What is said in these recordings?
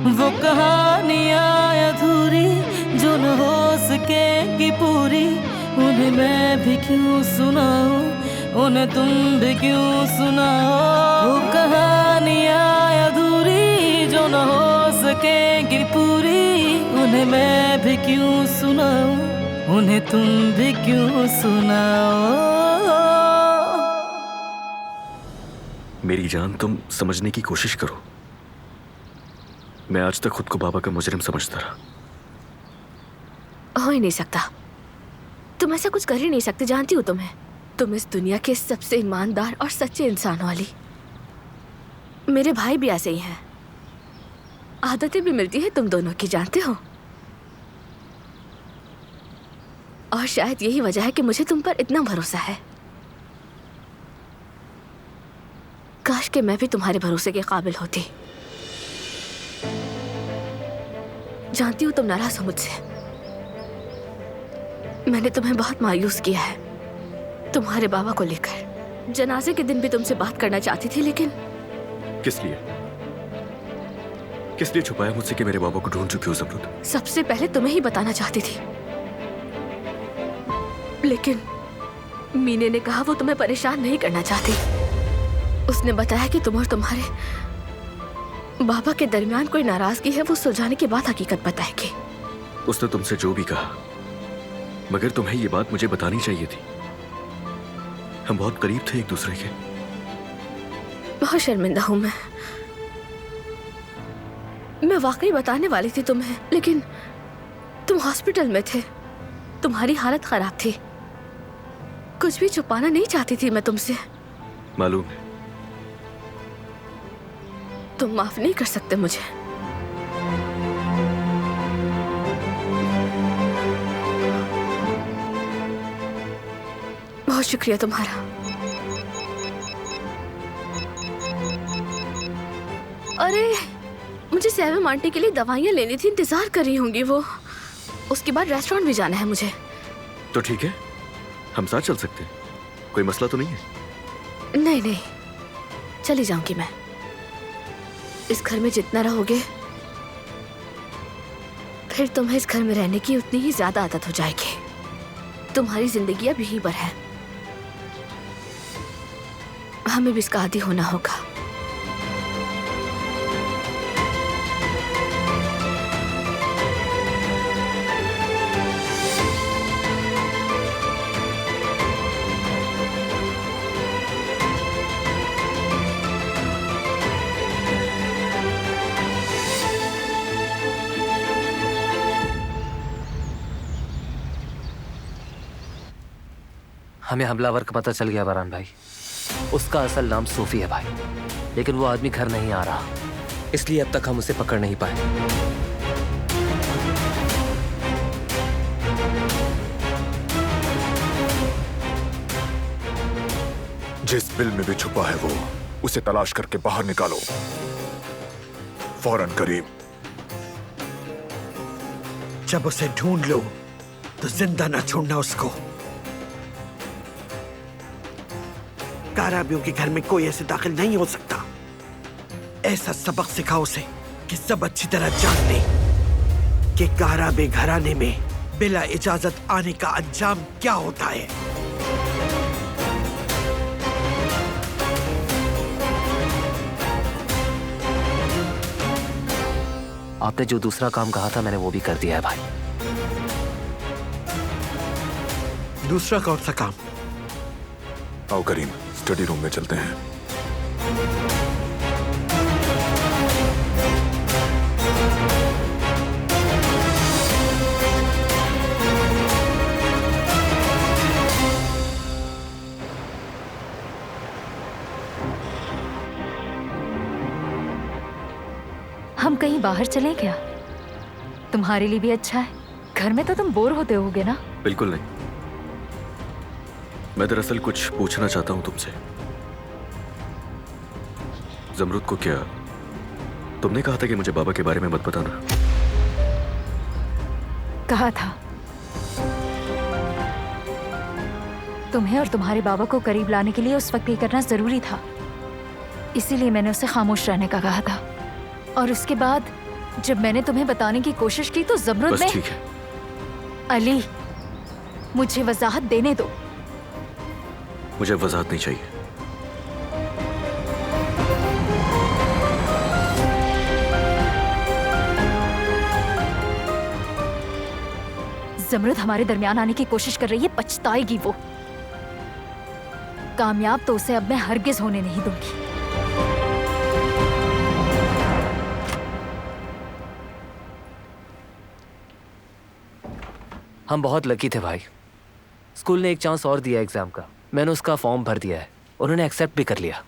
वो कहानियाँ अधूरी जो न हो सकेगी पूरी, उन्हें मैं भी क्यों सुनाऊं, उन्हें तुम भी क्यों सुनाओ। वो कहानियाँ अधूरी जो न हो सकेगी पूरी, उन्हें मैं भी क्यों सुनाऊं, उन्हें तुम भी क्यों सुनाओ। मेरी जान, तुम समझने की कोशिश करो। मैं आज तक खुद को बाबा का मुजरिम समझता रहा। हो ही नहीं सकता, तुम ऐसा कुछ कर ही नहीं सकते। जानती हूँ तुम्हें, तुम इस दुनिया के सबसे ईमानदार और सच्चे इंसान वाली। मेरे भाई भी ऐसे ही हैं, आदतें भी मिलती है तुम दोनों की, जानते हो। और शायद यही वजह है कि मुझे तुम पर इतना भरोसा है। काश कि मैं भी तुम्हारे भरोसे के काबिल होती। जानती हूँ तुम नाराज हो मुझसे, मैंने तुम्हें बहुत मायूस किया है तुम्हारे बाबा को लेकर। जनाजे के दिन भी तुमसे बात करना चाहती थी, लेकिन किस लिए छुपाया मुझसे कि मेरे बाबा को ढूंढ चुकी हो ज़मरुद? सबसे पहले तुम्हें ही बताना चाहती थी, लेकिन मीने ने कहा वो तुम्हें परेशान नहीं करना चाहती। उसने बताया कि तुम और तुम्हारे बाबा के दरमियान कोई नाराजगी है, वो सुलझाने के बाद हकीकत बताएगी। उसने तुमसे जो भी कहा, मगर तुम्हें ये बात मुझे बतानी चाहिए थी। हम बहुत करीब थे एक दूसरे के। बहुत शर्मिंदा हूं मैं वाकई बताने वाली थी तुम्हें, लेकिन तुम हॉस्पिटल में थे, तुम्हारी हालत खराब थी। कुछ भी छुपाना नहीं चाहती थी मैं तुमसे। मालूम है। तुम माफ नहीं कर सकते मुझे। बहुत शुक्रिया तुम्हारा। अरे मुझे सैवम आंटी के लिए दवाइयाँ लेनी थी, इंतजार कर रही होंगी वो। उसके बाद रेस्टोरेंट भी जाना है मुझे। तो ठीक है, हम साथ चल सकते हैं, कोई मसला तो नहीं है? नहीं नहीं, चली जाऊंगी मैं। इस घर में जितना रहोगे, फिर तुम्हें इस घर में रहने की उतनी ही ज्यादा आदत हो जाएगी। तुम्हारी जिंदगी अब यहीं पर है, हमें भी इसका आदी होना होगा। हमें हमलावर का पता चल गया वरान भाई। उसका असल नाम सूफी है भाई, लेकिन वो आदमी घर नहीं आ रहा, इसलिए अब तक हम उसे पकड़ नहीं पाए। जिस बिल में भी छुपा है वो, उसे तलाश करके बाहर निकालो फौरन। करीब जब उसे ढूंढ लो तो जिंदा ना छोड़ना उसको। काराबियों के घर में कोई ऐसे दाखिल नहीं हो सकता। ऐसा सबक सिखाओ उसे कि सब अच्छी तरह जान ले कि काराबे घराने में बिला इजाजत आने का अंजाम क्या होता है। आपने जो दूसरा काम कहा था मैंने वो भी कर दिया है भाई। दूसरा कौन सा काम? आओ करीम, स्टडी रूम में चलते हैं। हम कहीं बाहर चलें क्या? तुम्हारे लिए भी अच्छा है, घर में तो तुम बोर होते होगे ना। बिल्कुल नहीं, मैं दरअसल कुछ पूछना चाहता हूं तुमसे। ज़मरुद को क्या तुमने कहा था कि मुझे बाबा के बारे में मत बताना? कहा था। तुम्हें और तुम्हारे बाबा को करीब लाने के लिए उस वक्त ये करना जरूरी था, इसीलिए मैंने उसे खामोश रहने का कहा था। और उसके बाद जब मैंने तुम्हें बताने की कोशिश की तो जमरुद बस ने। ठीक है। अली, मुझे वजाहत देने दो। मुझे वजाहत नहीं चाहिए। जमरुद हमारे दरमियान आने की कोशिश कर रही है, पछताएगी वो। कामयाब तो उसे अब मैं हरगिज होने नहीं दूंगी। हम बहुत लकी थे भाई। स्कूल ने एक चांस और दिया एग्जाम का। मैंने उसका फॉर्म भर दिया है, उन्होंने एक्सेप्ट भी कर लिया।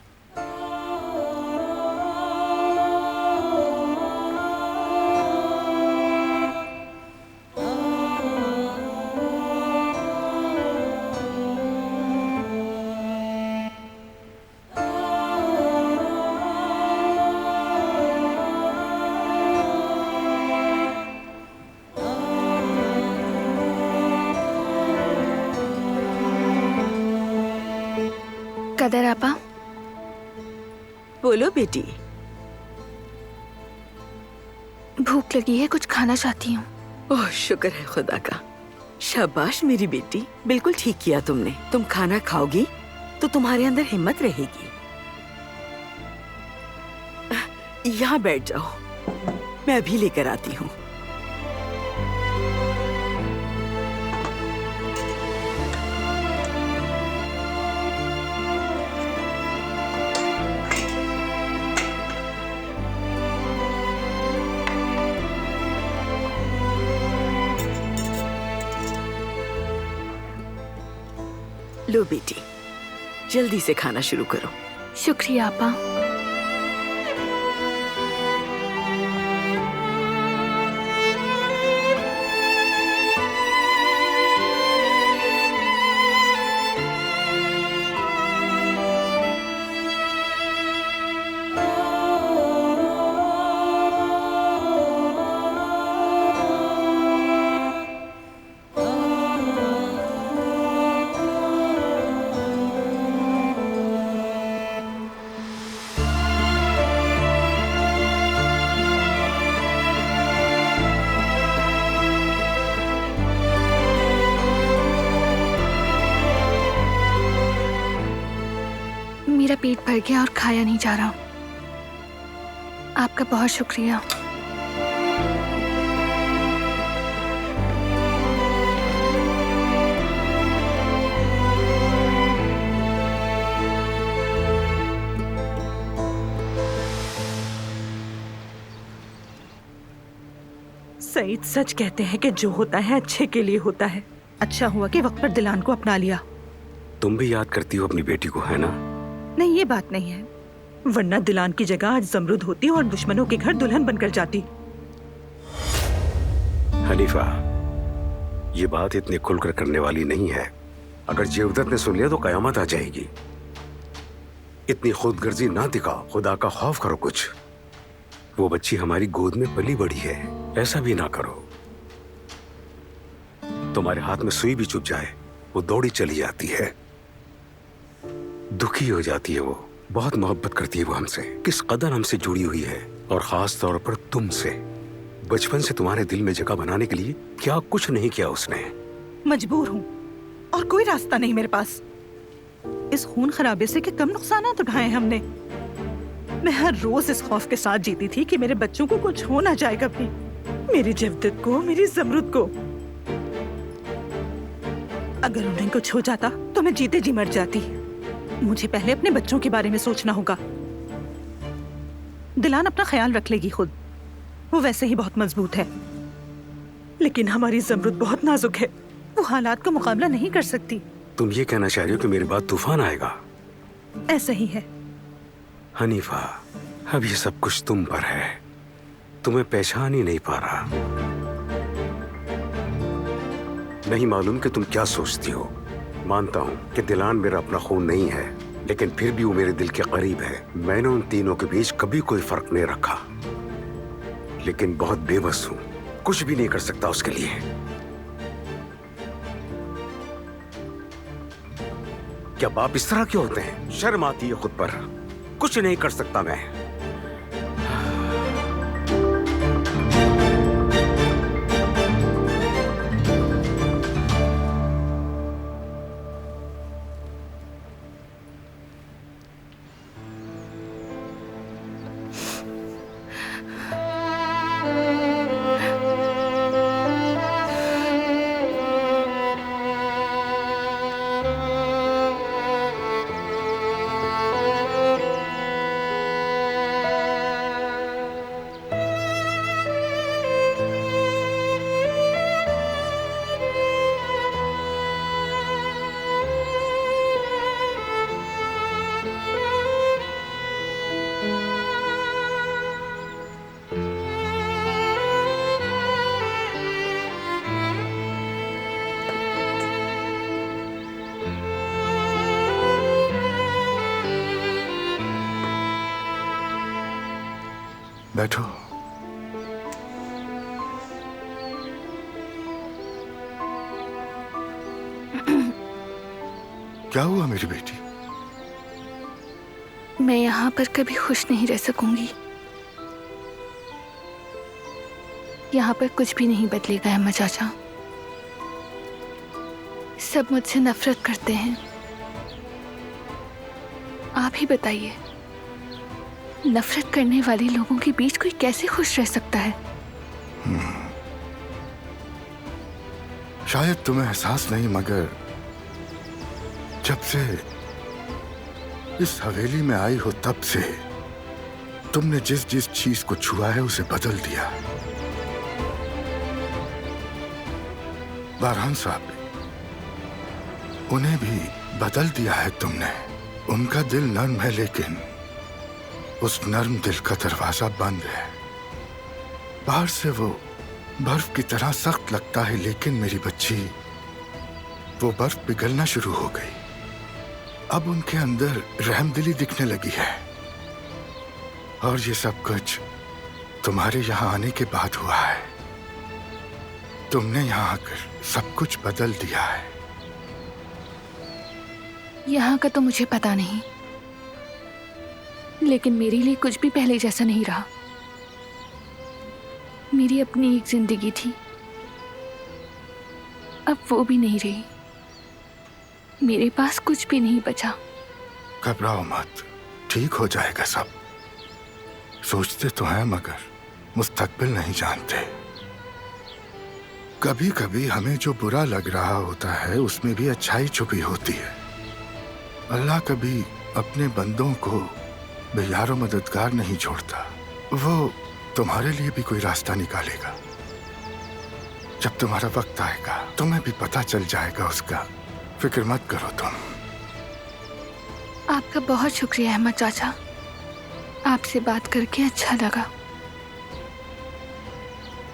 कदर आपा, बोलो बेटी। भूख लगी है, कुछ खाना चाहती हूँ। ओह, शुक्र है खुदा का। शाबाश मेरी बेटी, बिल्कुल ठीक किया तुमने। तुम खाना खाओगी तो तुम्हारे अंदर हिम्मत रहेगी। यहाँ बैठ जाओ, मैं अभी लेकर आती हूँ। लो बेटी, जल्दी से खाना शुरू करो। शुक्रिया आपा। मेरा पेट भर गया और खाया नहीं जा रहा। आपका बहुत शुक्रिया। सईद सच कहते हैं कि जो होता है अच्छे के लिए होता है। अच्छा हुआ कि वक्त पर दिलान को अपना लिया। तुम भी याद करती हो अपनी बेटी को, है ना? नहीं, ये बात नहीं है, वरना दिलान की जगह आज जमरुद होती और दुश्मनों के घर दुल्हन बनकर जाती। हनीफा, ये बात इतनी खुलकर करने वाली नहीं है। अगर जेवदत ने सुन लिया तो कयामत आ जाएगी। इतनी खुदगर्जी ना दिखाओ, खुदा का खौफ करो कुछ। वो बच्ची हमारी गोद में पली बड़ी है, ऐसा भी ना करो। तुम्हारे हाथ में सुई भी चुभ जाए वो दौड़ी चली जाती है, दुखी हो जाती है। वो बहुत मोहब्बत करती है वो हमसे, किस कदर हमसे जुड़ी हुई है, और खास तौर पर तुमसे। बचपन से तुम्हारे दिल में जगह बनाने के लिए क्या कुछ नहीं किया उसने। मजबूर हूँ और कोई रास्ता नहीं मेरे पास। इस खून खराबे से के कम नुकसानात उठाए हमने। मैं हर रोज इस खौफ के साथ जीती थी कि मेरे बच्चों को कुछ हो ना जाए कभी, मेरी जवदत को, मेरी जमरुद को। अगर उन्हें कुछ हो जाता तो मैं जीते जी मर जाती। मुझे पहले अपने बच्चों के बारे में सोचना होगा। दिलान अपना ख्याल रख लेगी खुद, वो वैसे ही बहुत मजबूत है। लेकिन हमारी जमरुद बहुत नाजुक है, वो हालात का मुकाबला नहीं कर सकती। तुम ये कहना चाह रही हो कि मेरे बाद तूफान आएगा? ऐसा ही है हनीफा, अब ये सब कुछ तुम पर है। तुम्हें पहचान ही नहीं पा रहा। नहीं मालूम कि तुम क्या सोचती हो। मानता हूं कि दिलान मेरा अपना खून नहीं है, लेकिन फिर भी वो मेरे दिल के करीब है। मैंने उन तीनों के बीच कभी कोई फर्क नहीं रखा, लेकिन बहुत बेबस हूं, कुछ भी नहीं कर सकता उसके लिए। क्या बाप इस तरह क्यों होते हैं? शर्म आती है खुद पर। कुछ नहीं कर सकता मैं। बैठो। क्या हुआ मेरी बेटी? मैं यहाँ पर कभी खुश नहीं रह सकूंगी। यहाँ पर कुछ भी नहीं बदलेगा अम्मा चाचा। सब मुझसे नफरत करते हैं। आप ही बताइए, नफरत करने वाले लोगों के बीच कोई कैसे खुश रह सकता है? शायद तुम्हें एहसास नहीं, मगर जब से इस हवेली में आई हो तब से तुमने जिस जिस चीज को छुआ है उसे बदल दिया। बारहान साहब, उन्हें भी बदल दिया है तुमने। उनका दिल नर्म है, लेकिन उस नर्म दिल का दरवाजा बंद है। बाहर से वो बर्फ की तरह सख्त लगता है, लेकिन मेरी बच्ची, वो बर्फ पिघलना शुरू हो गई। अब उनके अंदर रहमदिली दिखने लगी है। और ये सब कुछ तुम्हारे यहाँ आने के बाद हुआ है। तुमने यहाँ आकर सब कुछ बदल दिया है। यहाँ का तो मुझे पता नहीं, लेकिन मेरे लिए कुछ भी पहले जैसा नहीं रहा। मेरी अपनी एक जिंदगी थी, अब वो भी नहीं रही। मेरे पास कुछ भी नहीं बचा। घबराओ मत, ठीक हो जाएगा सब। सोचते तो हैं मगर मुस्तकबिल नहीं जानते। कभी कभी हमें जो बुरा लग रहा होता है उसमें भी अच्छाई छुपी होती है। अल्लाह कभी अपने बंदों को बेयारो मददगार नहीं छोड़ता। वो तुम्हारे लिए भी कोई रास्ता निकालेगा। जब तुम्हारा वक्त आएगा तुम्हें भी पता चल जाएगा उसका। फिक्र मत करो तुम। आपका बहुत शुक्रिया अहमद चाचा, आपसे बात करके अच्छा लगा।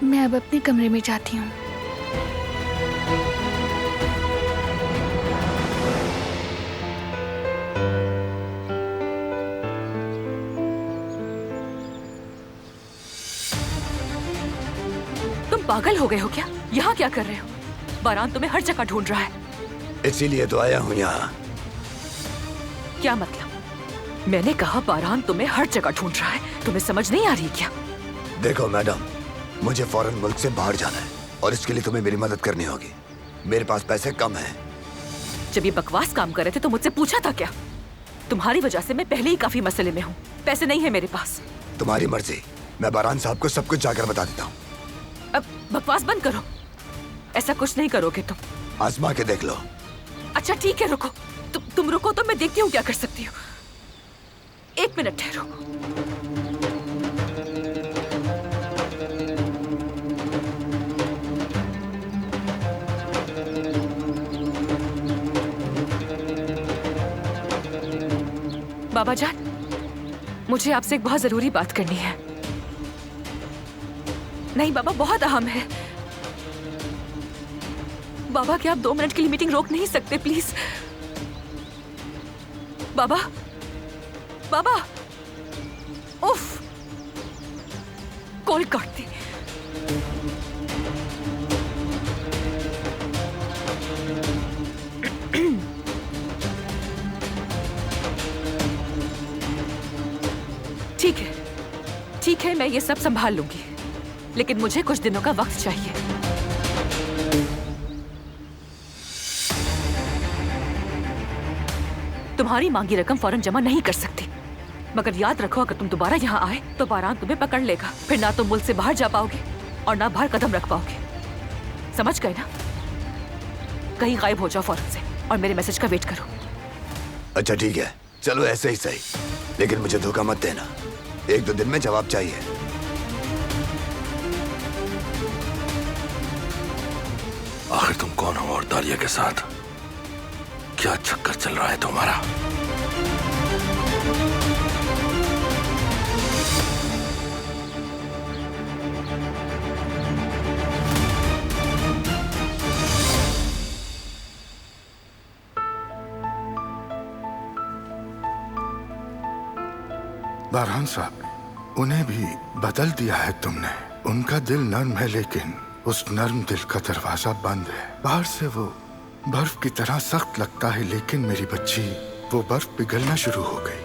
मैं अब अपने कमरे में जाती हूँ। तुम पागल हो गए हो क्या? यहाँ क्या कर रहे हो? बारान तुम्हें हर जगह ढूंढ रहा है। इसीलिए तो आया हूँ यहाँ। क्या मतलब? मैंने कहा बारान तुम्हें हर जगह ढूंढ रहा है, तुम्हें समझ नहीं आ रही क्या? देखो मैडम, मुझे फौरन मुल्क से बाहर जाना है और इसके लिए तुम्हें मेरी मदद करनी होगी। मेरे पास पैसे कम हैं। जब ये बकवास काम कर रहे थे तो मुझसे पूछा था क्या? तुम्हारी वजह से मैं पहले ही काफी मसले में हूँ। पैसे नहीं है मेरे पास। तुम्हारी मर्जी, मैं बारान साहब को सब कुछ जाकर बता देता हूँ। अब बकवास बंद करो। ऐसा कुछ नहीं करोगे तुम। आजमा के देख लो। अच्छा ठीक है, रुको। तुम रुको तो मैं देखती हूँ क्या कर सकती हूँ। एक मिनट ठहरो। बाबा जान, मुझे आपसे एक बहुत जरूरी बात करनी है। नहीं बाबा, बहुत अहम है। बाबा क्या आप 2 मिनट के लिए मीटिंग रोक नहीं सकते प्लीज? बाबा, बाबा, उफ, कॉल काट दी। ठीक है, ठीक है, मैं ये सब संभाल लूंगी, लेकिन मुझे कुछ दिनों का वक्त चाहिए। तुम्हारी मांगी रकम फौरन जमा नहीं कर सकती, मगर याद रखो अगर तुम दोबारा यहाँ आए तो बारान तुम्हें पकड़ लेगा। फिर ना तुम मुल्क से बाहर जा पाओगे और ना बाहर कदम रख पाओगे। समझ गए ना? कहीं गायब हो जाओ फौरन से और मेरे मैसेज का वेट करो। अच्छा ठीक है, चलो ऐसे ही सही, लेकिन मुझे धोखा मत देना। 1-2 दिन में जवाब चाहिए। आखिर तुम कौन हो और दालिया के साथ क्या चक्कर चल रहा है तुम्हारा? बारहान साहब, उन्हें भी बदल दिया है तुमने। उनका दिल नर्म है, लेकिन उस नर्म दिल का दरवाजा बंद है। बाहर से वो बर्फ की तरह सख्त लगता है, लेकिन मेरी बच्ची, वो बर्फ पिघलना शुरू हो गई।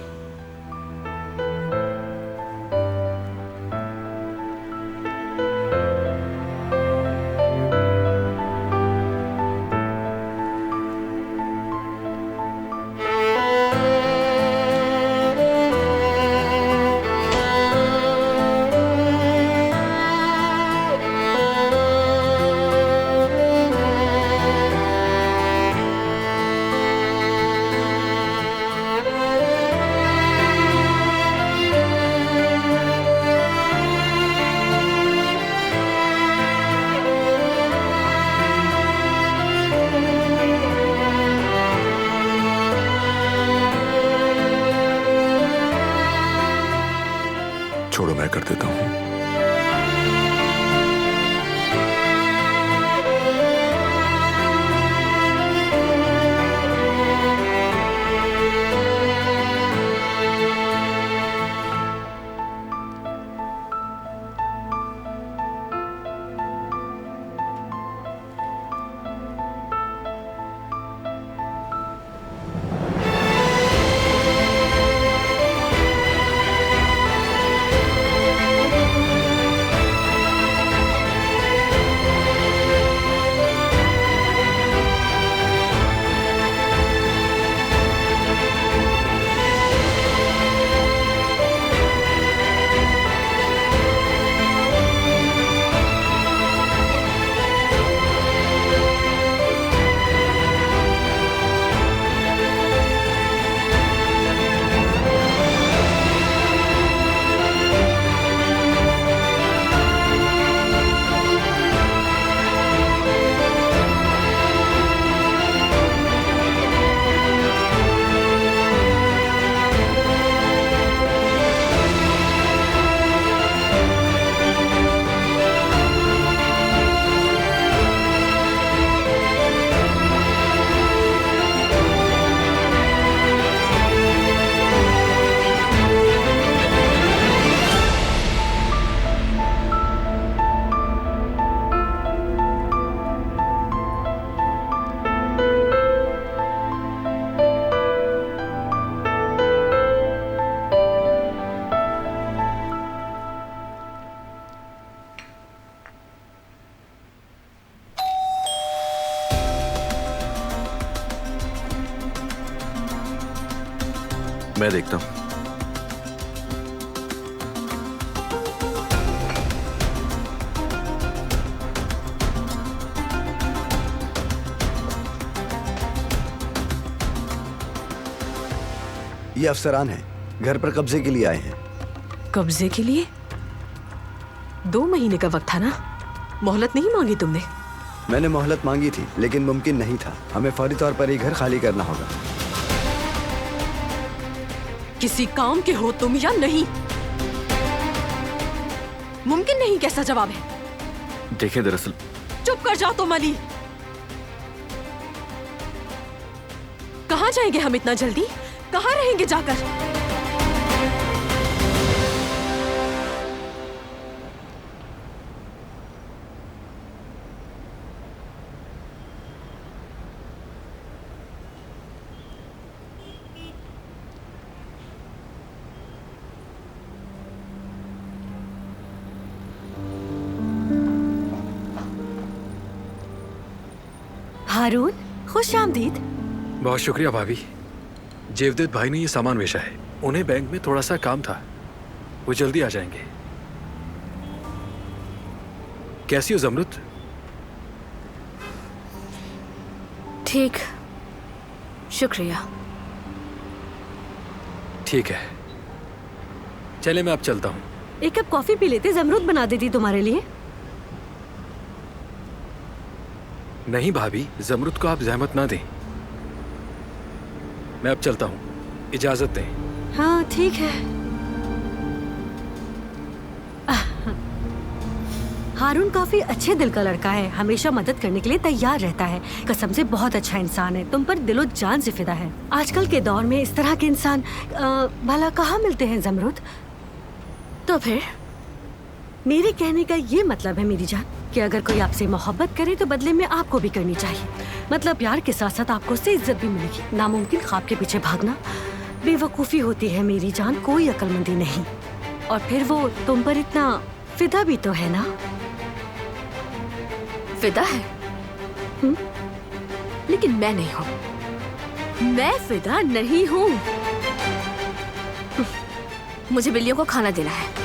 छोड़ो, मैं कर देता हूँ। मैं देखता हूं। ये अफसरान हैं, घर पर कब्जे के लिए आए हैं। कब्जे के लिए? 2 महीने का वक्त था ना, मोहलत नहीं मांगी तुमने? मैंने मोहलत मांगी थी, लेकिन मुमकिन नहीं था। हमें फौरी तौर पर ये घर खाली करना होगा। किसी काम के हो तुम या नहीं? मुमकिन नहीं कैसा जवाब है? देखें, दरअसल चुप कर जाओ तुम अली। कहाँ जाएंगे हम इतना जल्दी? कहाँ रहेंगे जाकर? हारून, खुश आमदीद। बहुत शुक्रिया भाभी। जेवदत भाई ने ये सामान बेचा है। उन्हें बैंक में थोड़ा सा काम था, वो जल्दी आ जाएंगे। कैसी हो ज़मरुद? ठीक, शुक्रिया। ठीक है, चले मैं अब चलता हूँ। एक कप कॉफी पी लेते, ज़मरुद बना देती तुम्हारे लिए। नहीं भाभी, ज़मरुद को आप जहमत ना दें। मैं अब चलता हूँ, इजाजत दें। हाँ ठीक है। हारून काफी अच्छे दिल का लड़का है, हमेशा मदद करने के लिए तैयार रहता है। कसम से बहुत अच्छा इंसान है, तुम पर दिलो जान से फिदा है। आजकल के दौर में इस तरह के इंसान भला कहाँ मिलते हैं ज़मरुद? तो फिर मेरे कहने का ये मतलब है मेरी जान कि अगर कोई आपसे मोहब्बत करे तो बदले में आपको भी करनी चाहिए। मतलब प्यार के साथ साथ आपको उससे इज्जत भी मिलेगी। नामुमकिन ख्वाब के पीछे भागना बेवकूफ़ी होती है मेरी जान, कोई अक्लमंदी नहीं। और फिर वो तुम पर इतना फिदा भी तो है ना? फिदा है? लेकिन मैं नहीं हूँ। मैं फिदा नहीं हूँ। मुझे बिल्लियों को खाना देना है।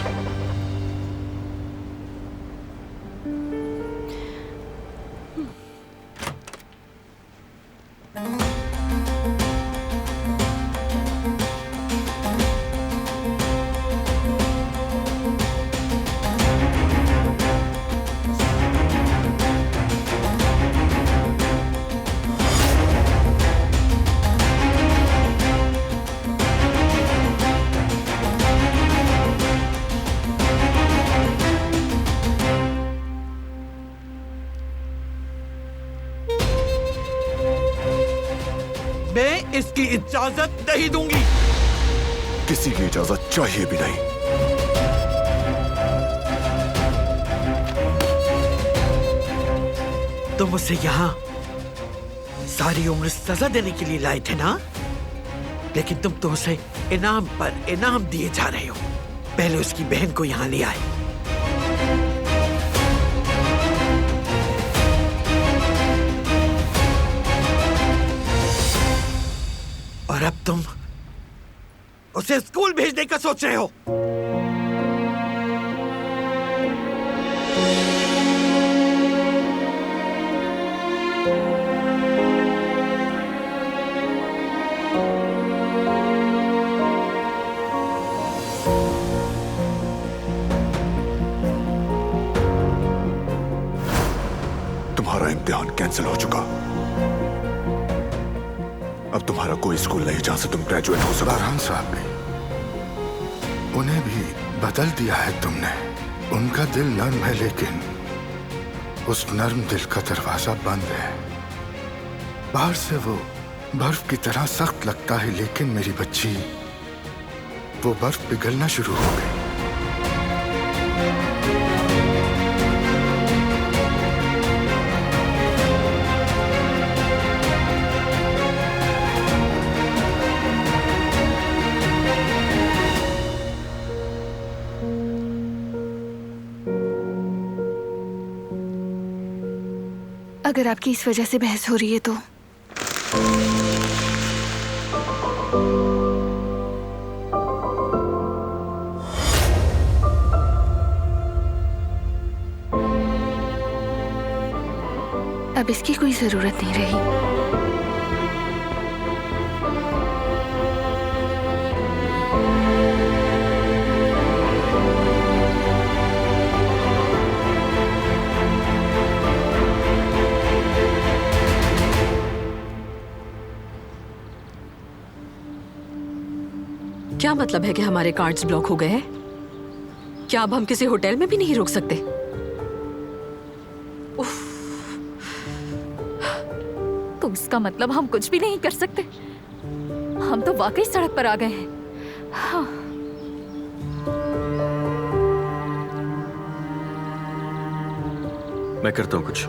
मैं इसकी इजाजत नहीं दूंगी। किसी की इजाजत चाहिए भी नहीं। तुम उसे यहाँ सारी उम्र सजा देने के लिए लाए थे ना? लेकिन तुम तो उसे इनाम पर इनाम दिए जा रहे हो। पहले उसकी बहन को यहाँ ले आए। और अब तुम उसे स्कूल भेजने का सोच रहे हो। तुम्हारा इम्तिहान कैंसिल हो चुका। अब तुम्हारा कोई स्कूल नहीं जहां से तुम ग्रेजुएट हो सको। बारहान साहब ने उन्हें भी बदल दिया है तुमने। उनका दिल नर्म है लेकिन उस नर्म दिल का दरवाजा बंद है। बाहर से वो बर्फ की तरह सख्त लगता है लेकिन मेरी बच्ची वो बर्फ पिघलना शुरू हो गई। अगर आपकी इस वजह से बहस हो रही है तो अब इसकी कोई जरूरत नहीं रही। क्या मतलब है कि हमारे कार्ड्स ब्लॉक हो गए हैं? क्या अब हम किसी होटल में भी नहीं रुक सकते? उफ। तो इसका मतलब हम कुछ भी नहीं कर सकते। हम तो वाकई सड़क पर आ गए हैं। हाँ। मैं करता हूं कुछ।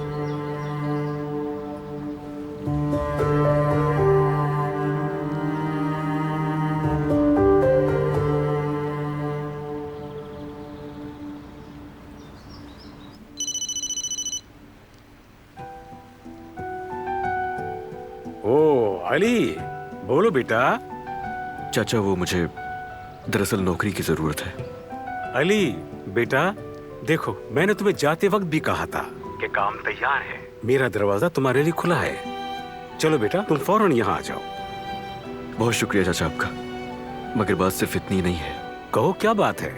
अली, बोलो बेटा। चाचा वो मुझे दरअसल नौकरी की जरूरत है। अली बेटा, देखो मैंने तुम्हें जाते वक्त भी कहा था कि काम तैयार है। मेरा दरवाजा तुम्हारे लिए खुला है। चलो बेटा, तुम फौरन यहाँ आ जाओ। बहुत शुक्रिया चाचा आपका, मगर बात सिर्फ इतनी नहीं है। कहो क्या बात है?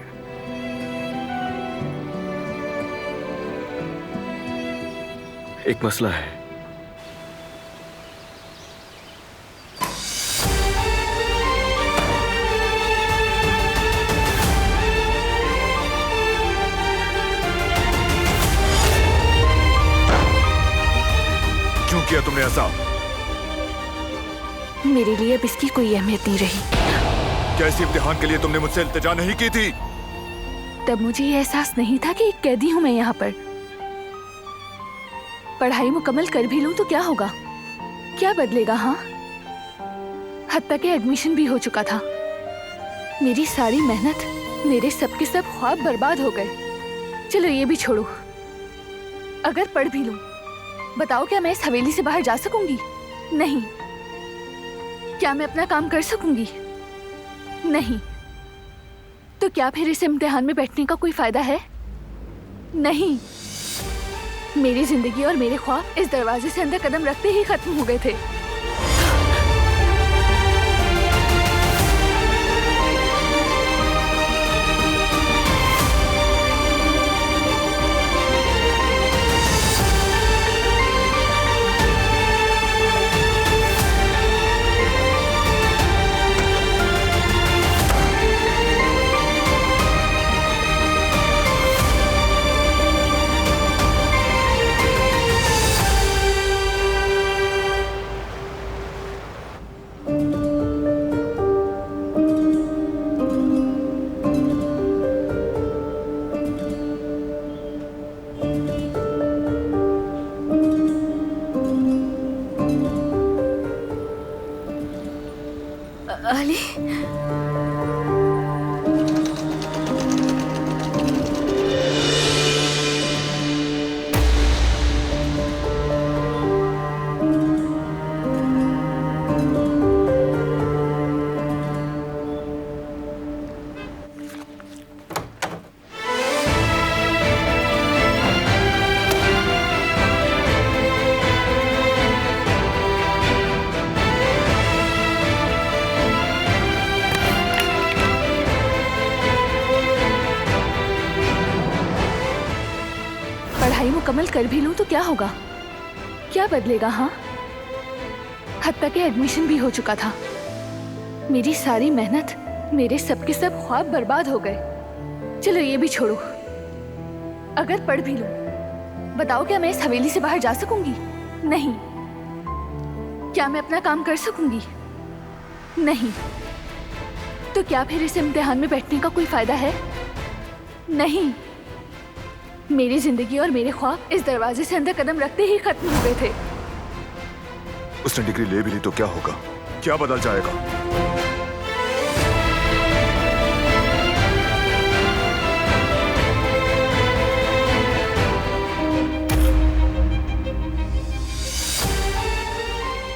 एक मसला है। किया तुमने ऐसा? मेरे लिए अब इसकी कोई अहमियत नहीं रही। क्या इस इम्तिहान के लिए तुमने मुझसे इल्तिजा नहीं की थी? तब मुझे ये एहसास नहीं था कि एक कैदी हूं मैं यहाँ पर। पढ़ाई मुकम्मल कर भी लूं तो क्या होगा, क्या बदलेगा? हाँ, हत्ता के एडमिशन भी हो चुका था। मेरी सारी मेहनत, मेरे सब के सब ख्वाब बर्बाद हो गए। चलो ये भी छोड़ो, अगर पढ़ भी लूं, बताओ क्या मैं इस हवेली से बाहर जा सकूंगी? नहीं। क्या मैं अपना काम कर सकूंगी? नहीं। तो क्या फिर इस इम्तिहान में बैठने का कोई फायदा है? नहीं। मेरी जिंदगी और मेरे ख्वाब इस दरवाजे से अंदर कदम रखते ही खत्म हो गए थे। अली, पढ़ाई मुकम्मल कर भी लूं तो क्या होगा, क्या बदलेगा? हाँ, हत्ता के एडमिशन भी हो चुका था। मेरी सारी मेहनत, मेरे सब के सब ख्वाब बर्बाद हो गए। चलो ये भी छोड़ो, अगर पढ़ भी लूं, बताओ क्या मैं इस हवेली से बाहर जा सकूंगी? नहीं। क्या मैं अपना काम कर सकूंगी? नहीं। तो क्या फिर इस इम्तिहान में बैठने का कोई फायदा है? नहीं। मेरी जिंदगी और मेरे ख्वाब इस दरवाजे से अंदर कदम रखते ही खत्म हो गए थे। उसने डिग्री ले भी ली तो क्या होगा, क्या बदल जाएगा?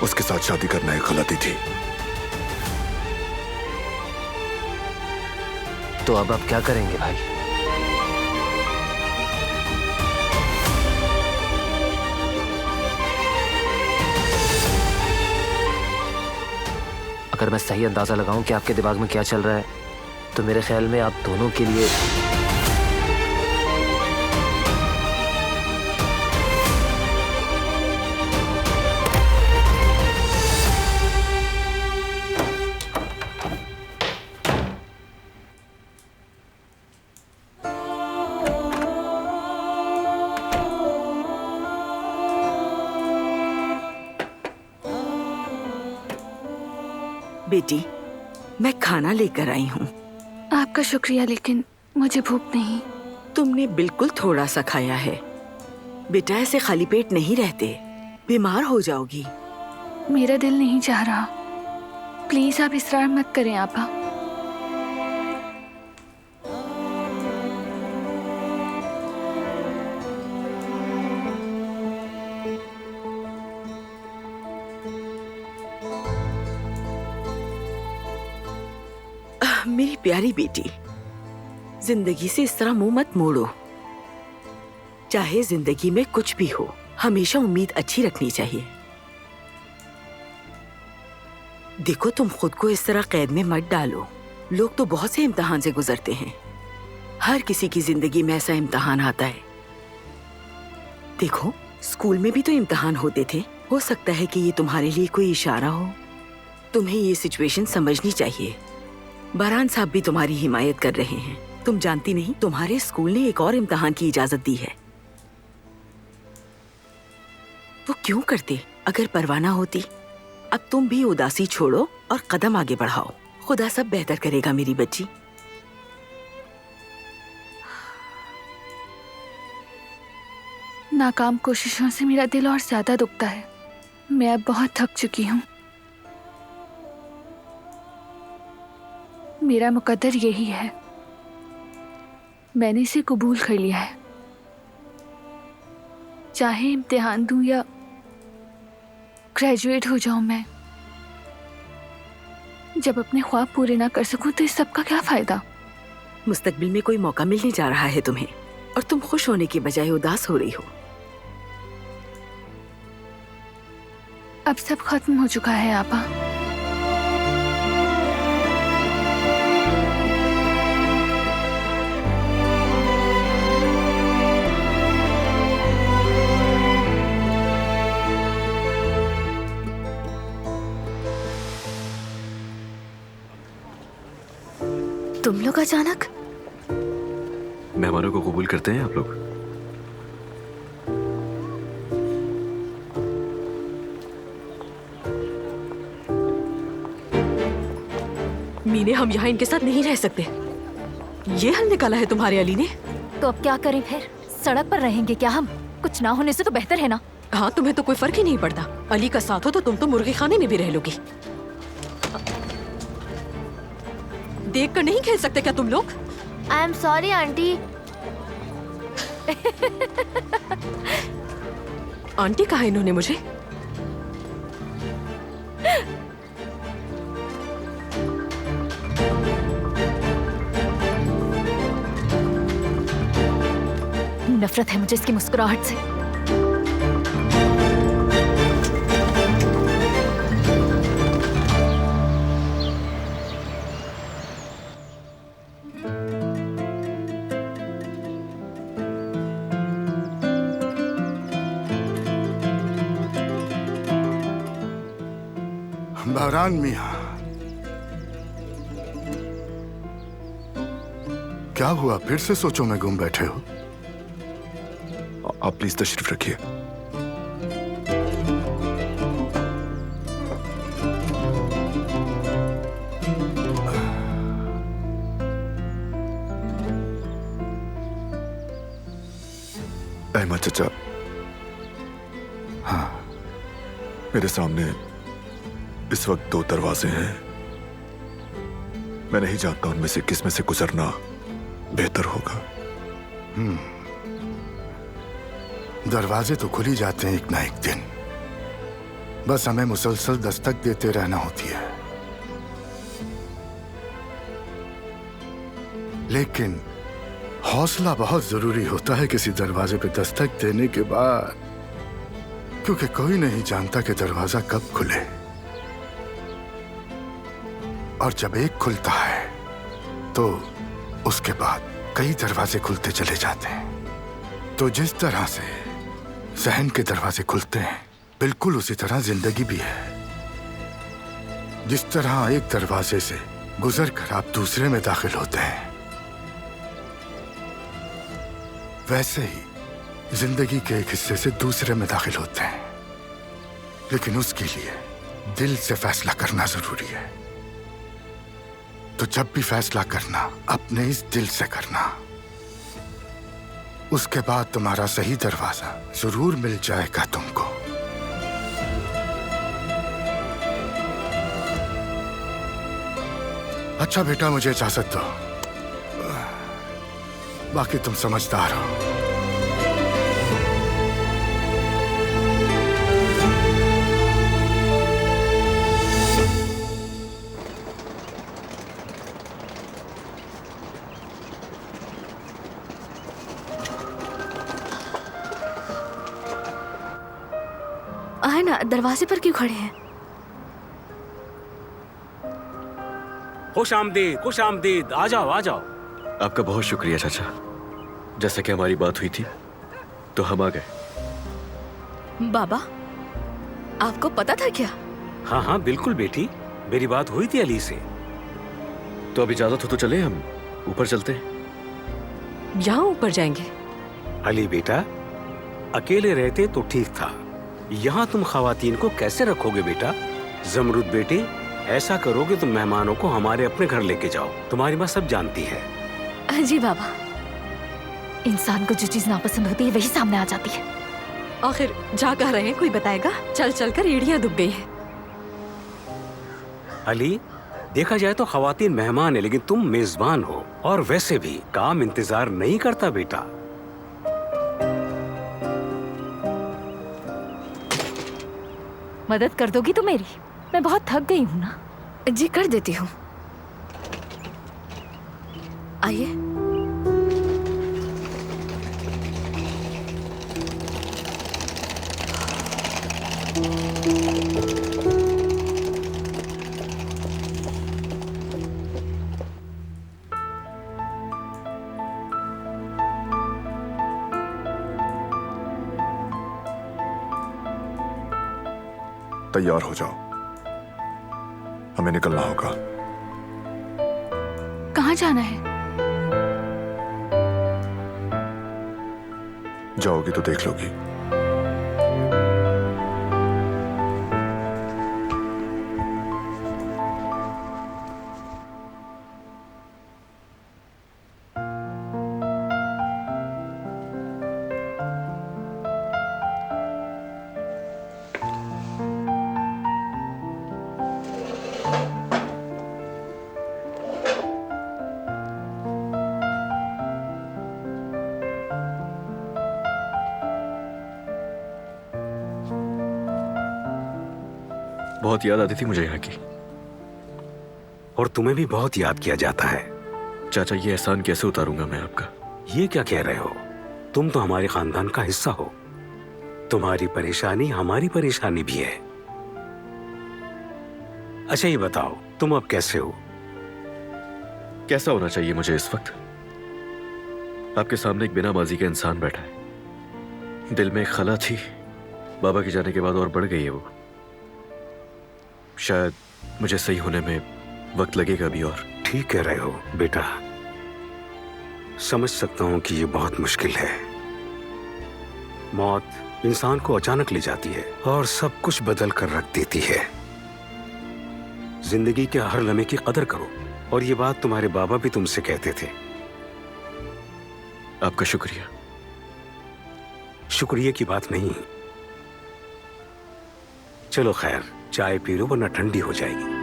उसके साथ शादी करना एक गलती थी। तो अब आप क्या करेंगे भाई? अगर मैं सही अंदाजा लगाऊं कि आपके दिमाग में क्या चल रहा है, तो मेरे ख्याल में आप दोनों के लिए बेटी, मैं खाना लेकर आई हूँ। आपका शुक्रिया, लेकिन मुझे भूख नहीं। तुमने बिल्कुल थोड़ा सा खाया है। बेटा, ऐसे खाली पेट नहीं रहते, बीमार हो जाओगी। मेरा दिल नहीं चाह रहा। प्लीज आप इसरार मत करें आपा। मेरी प्यारी बेटी, जिंदगी से इस तरह मुंह मत मोड़ो। चाहे जिंदगी में कुछ भी हो, हमेशा उम्मीद अच्छी रखनी चाहिए। देखो, तुम खुद को इस तरह कैद में मत डालो। लोग तो बहुत से इम्तिहान से गुजरते हैं। हर किसी की जिंदगी में ऐसा इम्तिहान आता है। देखो, स्कूल में भी तो इम्तिहान होते थे। हो सकता है कि ये तुम्हारे लिए कोई इशारा हो। तुम्हें ये सिचुएशन समझनी चाहिए। बारान साहब भी तुम्हारी हिमायत कर रहे हैं। तुम जानती नहीं, तुम्हारे स्कूल ने एक और इम्तिहान की इजाजत दी है। वो क्यों करते अगर परवाना होती? अब तुम भी उदासी छोड़ो और कदम आगे बढ़ाओ। खुदा सब बेहतर करेगा मेरी बच्ची। नाकाम कोशिशों से मेरा दिल और ज्यादा दुखता है। मैं अब बहुत थक चुकी हूँ। मेरा मुकद्दर यही है, मैंने इसे कबूल कर लिया है। चाहे इम्तिहान दूं या ग्रेजुएट हो जाऊं मैं, जब अपने ख्वाब पूरे ना कर सकूं तो इस सब का क्या फायदा। मुस्तकबिल में कोई मौका मिलने जा रहा है तुम्हें और तुम खुश होने की बजाय उदास हो रही हो। अब सब खत्म हो चुका है आपा। तुम लोग अचानक? मेहमानों को कबूल करते हैं आप लोग? मीने, हम यहाँ इनके साथ नहीं रह सकते। ये हल निकाला है तुम्हारे अली ने? तो अब क्या करें फिर? सड़क पर रहेंगे क्या हम? कुछ ना होने से तो बेहतर है ना। हाँ, तुम्हें तो कोई फर्क ही नहीं पड़ता। अली का साथ हो तो तुम तो मुर्गी खाने में भी रह लोगी। देख कर नहीं खेल सकते क्या तुम लोग? I am sorry aunty. Aunty कहा इन्होंने मुझे? नफरत है मुझे इसकी मुस्कुराहट से। बारान मियां, क्या हुआ? फिर से सोचो में गुम बैठे हो? आप प्लीज तशरीफ रखिए। अहमद चचा, हाँ, मेरे सामने इस वक्त 2 दरवाजे हैं। मैं नहीं जानता उनमें से किस में से गुजरना बेहतर होगा। दरवाजे तो खुल ही जाते हैं एक ना एक दिन, बस हमें मुसलसल दस्तक देते रहना होती है। लेकिन हौसला बहुत जरूरी होता है किसी दरवाजे पे दस्तक देने के बाद, क्योंकि कोई नहीं जानता कि दरवाजा कब खुले। और जब एक खुलता है तो उसके बाद कई दरवाजे खुलते चले जाते हैं। तो जिस तरह से ज़हन के दरवाजे खुलते हैं, बिल्कुल उसी तरह जिंदगी भी है। जिस तरह एक दरवाजे से गुजर कर आप दूसरे में दाखिल होते हैं, वैसे ही जिंदगी के एक हिस्से से दूसरे में दाखिल होते हैं। लेकिन उसके लिए दिल से फैसला करना जरूरी है। तो जब भी फैसला करना, अपने इस दिल से करना। उसके बाद तुम्हारा सही दरवाजा जरूर मिल जाएगा तुमको। अच्छा बेटा, मुझे इजाजत दो, बाकी तुम समझदार हो। आए ना, दरवाजे पर क्यों खड़े हैं? खुश आमदीद, खुश आमदीद। आ जाओ, आ जाओ। आपका बहुत शुक्रिया चाचा। जैसा कि हमारी बात हुई थी तो हम आ गए। बाबा, आपको पता था क्या? हाँ हाँ बिल्कुल बेटी, मेरी बात हुई थी अली से। तो अब इजाजत हो तो चले, हम ऊपर चलते हैं। यहाँ ऊपर जाएंगे? अली बेटा, अकेले रहते तो ठीक था, यहाँ तुम खवातीन को कैसे रखोगे बेटा? जमरुद बेटी, ऐसा करोगे तो मेहमानों को हमारे अपने घर लेके जाओ। तुम्हारी माँ सब जानती है। जी बाबा। इंसान को जो चीज नापसंद होती है वही सामने आ जाती है। आखिर जा कह रहे हैं, कोई बताएगा? चल चल कर एड़ियां दुब गई हैं। अली, देखा जाए तो खवातीन मेहमान है, लेकिन तुम मेजबान हो, और वैसे भी काम इंतजार नहीं करता बेटा। मदद कर दोगी तो मेरी? मैं बहुत थक गई हूँ ना। जी कर देती हूँ, आइए। तैयार हो जाओ, हमें निकलना होगा। कहाँ जाना है? जाओगी तो देख लोगी। बहुत याद आती थी मुझे यहाँ की। और तुम्हें भी बहुत याद किया जाता है। चाचा, ये एहसान कैसे उतारूंगा मैं आपका? ये क्या कह रहे हो? तुम तो हमारे खानदान का हिस्सा हो। तुम्हारी परेशानी हमारी परेशानी भी है। अच्छा ये बताओ, तुम अब कैसे हो? कैसा होना चाहिए मुझे इस वक्त? आपके सामने एक बिना माजी का इंसान बैठा है। दिल में एक खला थी, बाबा के जाने के बाद और बढ़ गई है वो। शायद मुझे सही होने में वक्त लगेगा भी। और ठीक कह रहे हो बेटा, समझ सकता हूं कि ये बहुत मुश्किल है। मौत इंसान को अचानक ले जाती है और सब कुछ बदल कर रख देती है। जिंदगी के हर लम्हे की कदर करो, और ये बात तुम्हारे बाबा भी तुमसे कहते थे। आपका शुक्रिया। शुक्रिया की बात नहीं। चलो खैर, चाय पी लो वरना ठंडी हो जाएगी।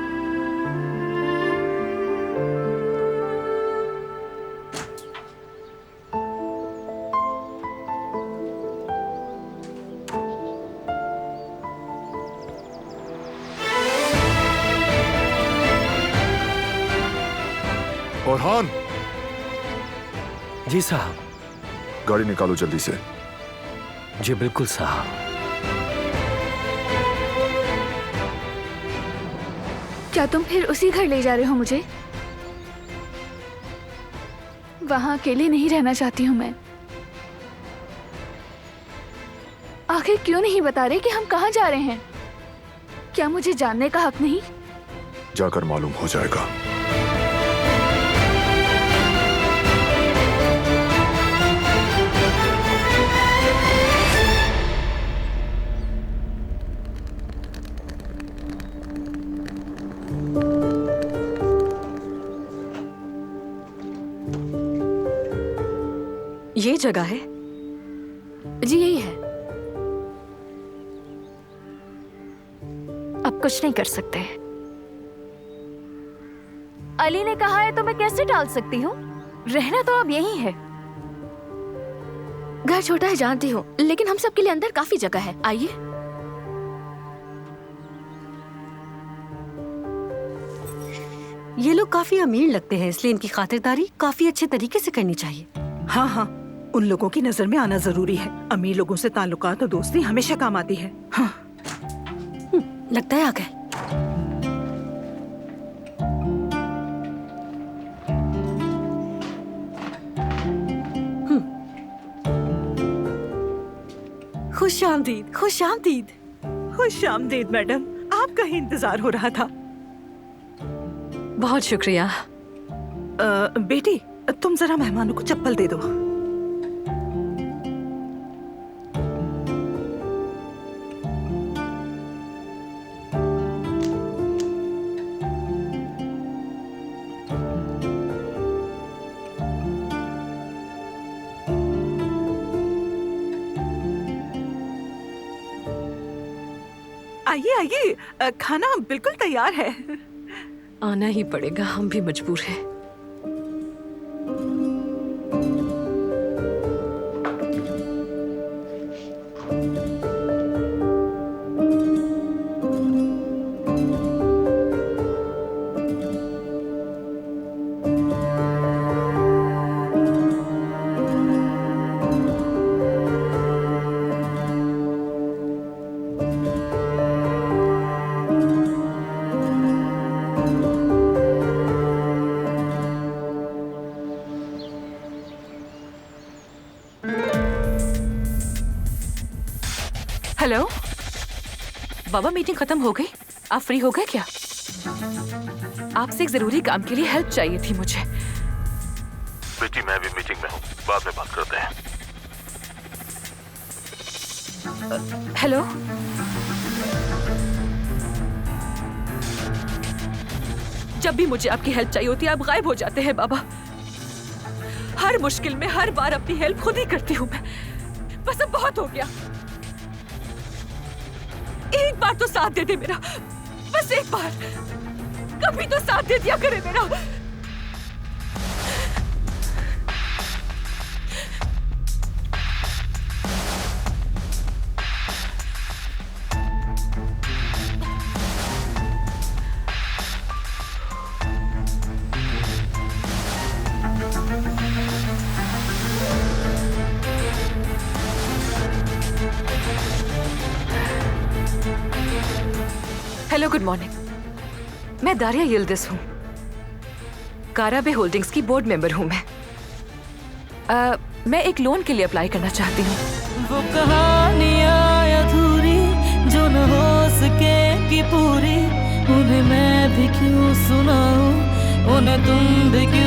औरहान। जी साहब। गाड़ी निकालो जल्दी से। जी बिल्कुल साहब। क्या तुम फिर उसी घर ले जा रहे हो मुझे? वहां अकेले नहीं रहना चाहती हूँ मैं। आखिर क्यों नहीं बता रहे कि हम कहाँ जा रहे हैं? क्या मुझे जानने का हक नहीं? जाकर मालूम हो जाएगा। ये जगह है? जी यही है। अब कुछ नहीं कर सकते। अली ने कहा है तो मैं कैसे टाल सकती हूँ? रहना तो अब यही है। घर छोटा है जानती हूँ, लेकिन हम सबके लिए अंदर काफी जगह है। आइए। ये लोग काफी अमीर लगते हैं, इसलिए इनकी खातिरदारी काफी अच्छे तरीके से करनी चाहिए। हाँ हाँ, उन लोगों की नजर में आना जरूरी है। अमीर लोगों से ताल्लुकात और दोस्ती हमेशा काम आती है। हाँ। लगता है आ गए। खुश आमदीद, खुश आमदीद। खुश आमदीद मैडम, आपका ही इंतजार हो रहा था। बहुत शुक्रिया। बेटी, तुम जरा मेहमानों को चप्पल दे दो। आइए आइए, खाना बिल्कुल तैयार है। आना ही पड़ेगा, हम भी मजबूर हैं। हेलो बाबा, मीटिंग खत्म हो गई? आप फ्री हो गए क्या? आपसे एक जरूरी काम के लिए हेल्प चाहिए थी मुझे। बेटी मैं भी मीटिंग में हूँ, बाद में बात करते हैं। हेलो जब भी मुझे आपकी हेल्प चाहिए होती है आप गायब हो जाते हैं बाबा। हर मुश्किल में हर बार अपनी हेल्प खुद ही करती हूँ मैं। बस अब बहुत हो गया, एक बार तो साथ दे दे मेरा, बस एक बार, कभी तो साथ दे दिया करे मेरा। हेलो गुड मॉर्निंग, मैं दारिया यिल्दिज हूँ, काराबे होल्डिंग्स की बोर्ड मेंबर हूँ मैं एक लोन के लिए अप्लाई करना चाहती हूँ। वो कहानियाँ अधूरी जो न हो सकेगी पूरी, उन्हें मैं भी क्यों सुनाऊं, उन्हें तुम भी क्यों